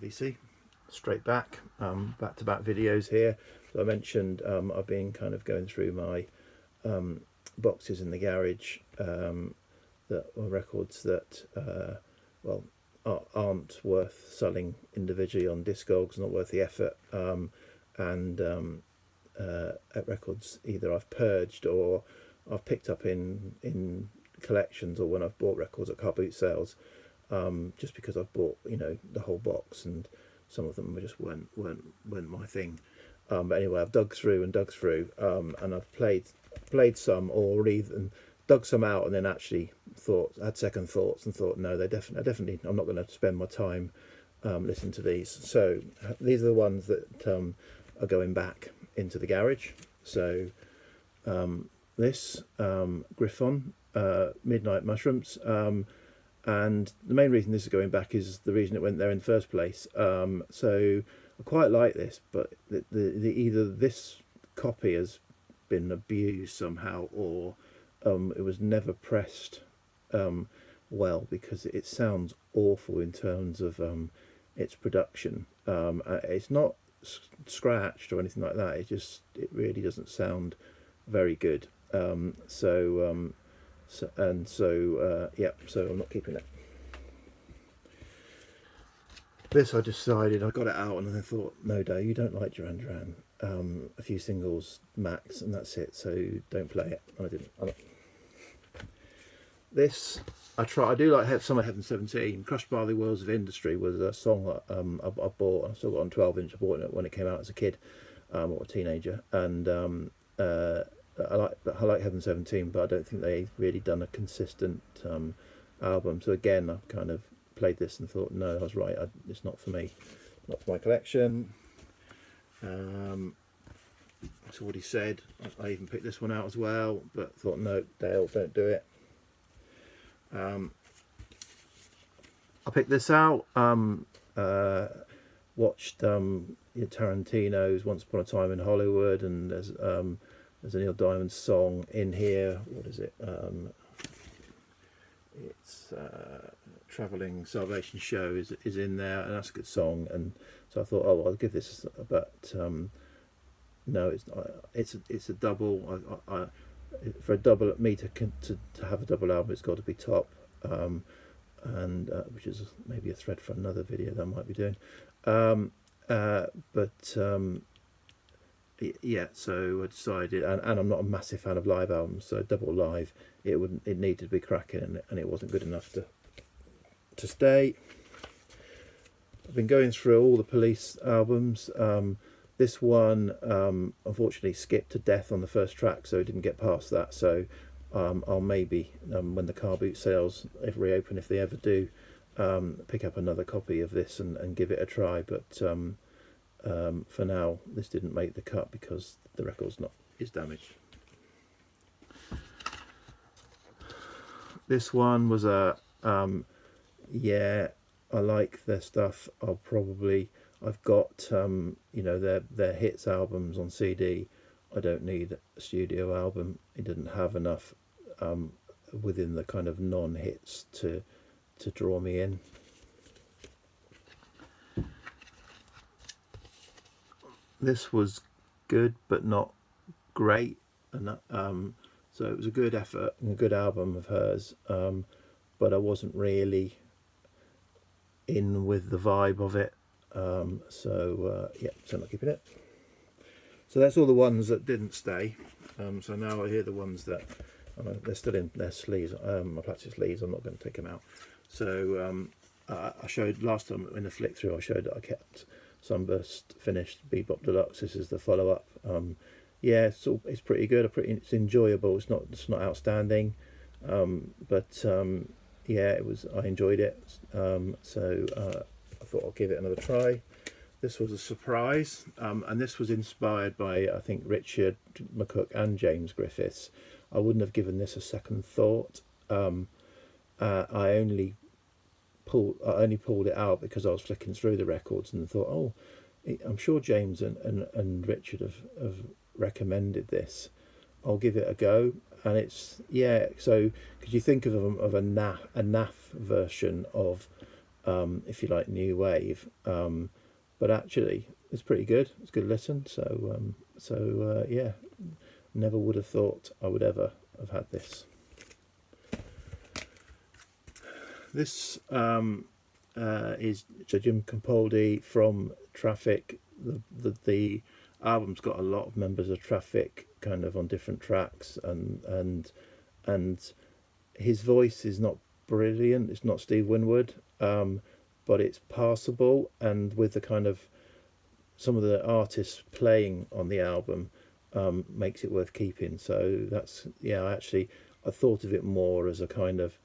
VC, straight back, back-to-back videos here. So I mentioned I've been kind of going through my boxes in the garage that are records that aren't worth selling individually on Discogs, not worth the effort, and at records either I've purged or I've picked up in collections, or when I've bought records at car boot sales, just because I've bought the whole box, and some of them just weren't my thing. But anyway, I've dug through, and I've played some, or even dug some out, and then actually had second thoughts and thought, no, they definitely I'm not going to spend my time listening to these. So these are the ones that are going back into the garage. So this Griffon Midnight Mushrooms, and the main reason this is going back is the reason it went there in the first place. So I quite like this, but either this copy has been abused somehow, or it was never pressed well, because it sounds awful in terms of its production. It's not scratched or anything like that. It really doesn't sound very good. So I'm not keeping it. This I decided, I got it out and I thought, no, Dave, you don't like Duran Duran. A few singles max, and that's it. So don't play it. I didn't. This I do like some of Heaven 17. Crushed by the Wheels of Industry was a song that I bought. I still got on 12-inch. I bought it when it came out as a kid or a teenager, and I like Heaven 17, but I don't think they've really done a consistent album. So again, I've kind of played this and thought, no, I was right. It's not for me, not for my collection. It's already said. I even picked this one out as well, but thought, no, Dale, don't do it. I picked this out. Watched Tarantino's Once Upon a Time in Hollywood, and there's a Neil Diamond song in here. What is it? It's Traveling Salvation Show is in there, and that's a good song. And so I thought, oh, I'll give this, but no, it's not. It's a double. For a double, me to have a double album, it's got to be top, and which is maybe a thread for another video that I might be doing. Yeah, so I decided, and I'm not a massive fan of live albums, so double live, it needed to be cracking, and it wasn't good enough to stay. I've been going through all the Police albums. This one unfortunately skipped to death on the first track, so it didn't get past that. So I'll maybe, when the car boot sales reopen, if they ever do, pick up another copy of this and give it a try. But for now, this didn't make the cut because the record's is damaged. This one was yeah, I like their stuff. I've got their hits albums on CD. I don't need a studio album. It didn't have enough within the kind of non-hits to draw me in. This was good but not great, and so it was a good effort and a good album of hers, but I wasn't really in with the vibe of it. So I'm not keeping it. So that's all the ones that didn't stay. So now I hear the ones that they're still in their sleeves, my plastic sleeves. I'm not going to take them out. So I showed last time in the flick through, I showed that I kept Sunburst finished Bebop Deluxe. This is the follow up. Yeah, it's pretty good. It's enjoyable. It's not outstanding, but yeah, it was. I enjoyed it. So I thought I'll give it another try. This was a surprise, and this was inspired by, I think, Richard McCook and James Griffiths. I wouldn't have given this a second thought. I only pulled it out because I was flicking through the records and thought, oh, I'm sure James and Richard have recommended this. I'll give it a go. And it's, yeah, so could you think of a NAF version of if you like new wave. But actually, it's pretty good. It's a good listen. So yeah, never would have thought I would ever have had this. This is Jim Capaldi from Traffic. The album's got a lot of members of Traffic kind of on different tracks, and his voice is not brilliant. It's not Steve Winwood, but it's passable, and with the kind of some of the artists playing on the album makes it worth keeping. So that's, yeah, I thought of it more as a kind of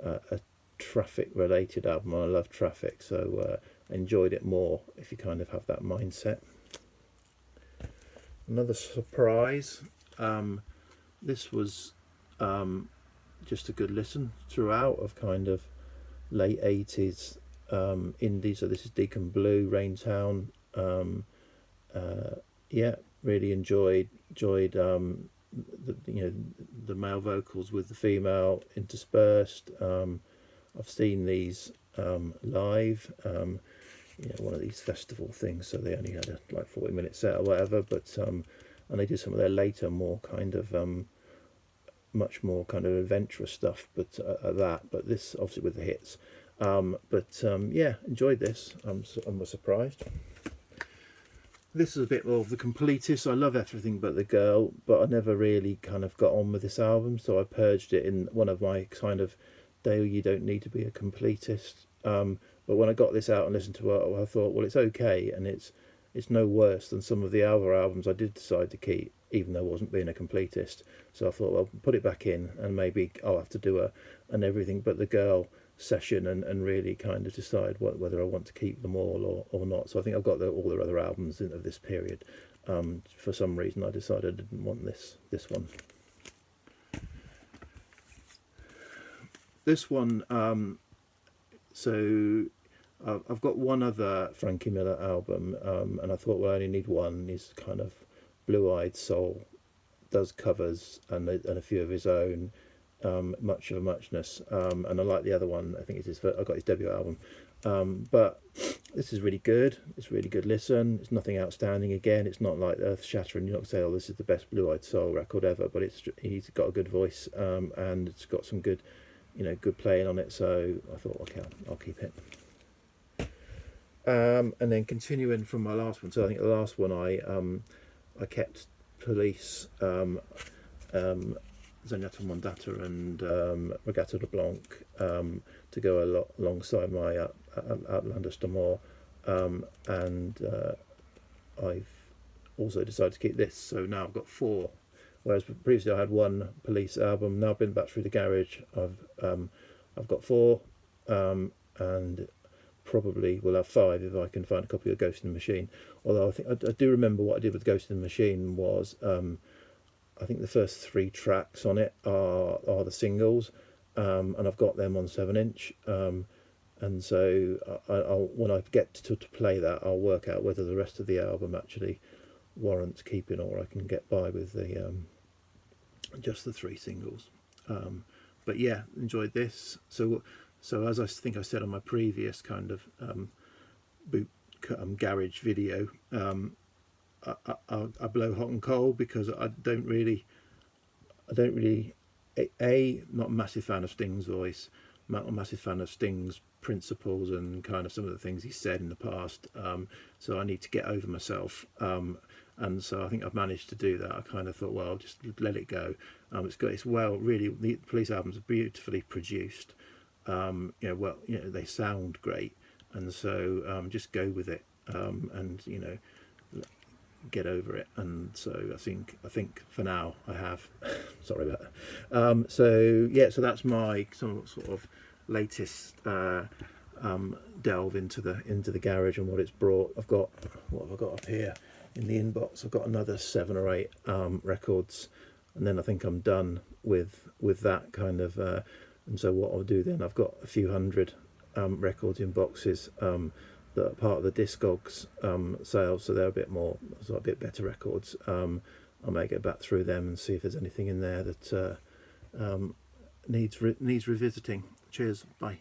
a Traffic related album. I love Traffic, so enjoyed it more if you kind of have that mindset. Another surprise, this was just a good listen throughout of kind of late 80s indie. So this is Deacon Blue, Raintown. Yeah, really enjoyed the male vocals with the female interspersed. I've seen these live, one of these festival things, so they only had a 40-minute set or whatever, but and they did some of their later more kind of much more kind of adventurous stuff, but but this obviously with the hits. Yeah, enjoyed this. I was surprised. This is a bit of the completist. I love Everything But the Girl, but I never really kind of got on with this album, so I purged it in one of my kind of Dale, you don't need to be a completist. But when I got this out and listened to it, I thought, well, it's okay, and it's no worse than some of the other albums I did decide to keep, even though I wasn't being a completist. So I thought, well, put it back in, and maybe I'll have to do an Everything But the Girl session and really kind of decide whether I want to keep them all or not. So I think I've got all the other albums of this period. For some reason I decided I didn't want this one. This one, so I've got one other Frankie Miller album, and I thought, well, I only need one. He's kind of blue-eyed soul, does covers and a few of his own. Much of a muchness, and I like the other one. I think I got his debut album, but this is really good. It's a really good listen. It's nothing outstanding. Again, it's not like earth shattering. You're not going to say, oh, this is the best blue-eyed soul record ever, but he's got a good voice, and it's got some good good playing on it. So I thought, okay, I'll keep it. And then continuing from my last one, so I think the last one I kept Police, Zenyatta Mondatta and Regatta de Blanc to go alongside my Outlanders d'Amour, and I've also decided to keep this, so now I've got 4, whereas previously I had 1 Police album. Now I've been back through the garage, I've got 4, and probably will have 5 if I can find a copy of Ghost in the Machine. Although I think I do remember what I did with Ghost in the Machine was I think the first 3 tracks on it are the singles, and I've got them on 7-inch, and so I'll when I get to play that, I'll work out whether the rest of the album actually warrants keeping, or I can get by with the just the 3 singles. But yeah, enjoyed this. So as I think I said on my previous kind of garage video, I blow hot and cold because I don't really not a massive fan of Sting's voice, not a massive fan of Sting's principles and kind of some of the things he said in the past, so I need to get over myself, and so I think I've managed to do that. I kind of thought, well, I'll just let it go. Really, the Police albums are beautifully produced, they sound great, and so just go with it, and get over it. And so I think for now I have sorry about that. So that's my sort of latest delve into the garage and what it's brought. What have I got up here in the inbox? I've got another 7 or 8 records, and then I think I'm done with that kind of and so what I'll do then, I've got a few hundred records in boxes that are part of the Discogs sales, so they're a bit better records. I may go back through them and see if there's anything in there that needs revisiting. Cheers, bye.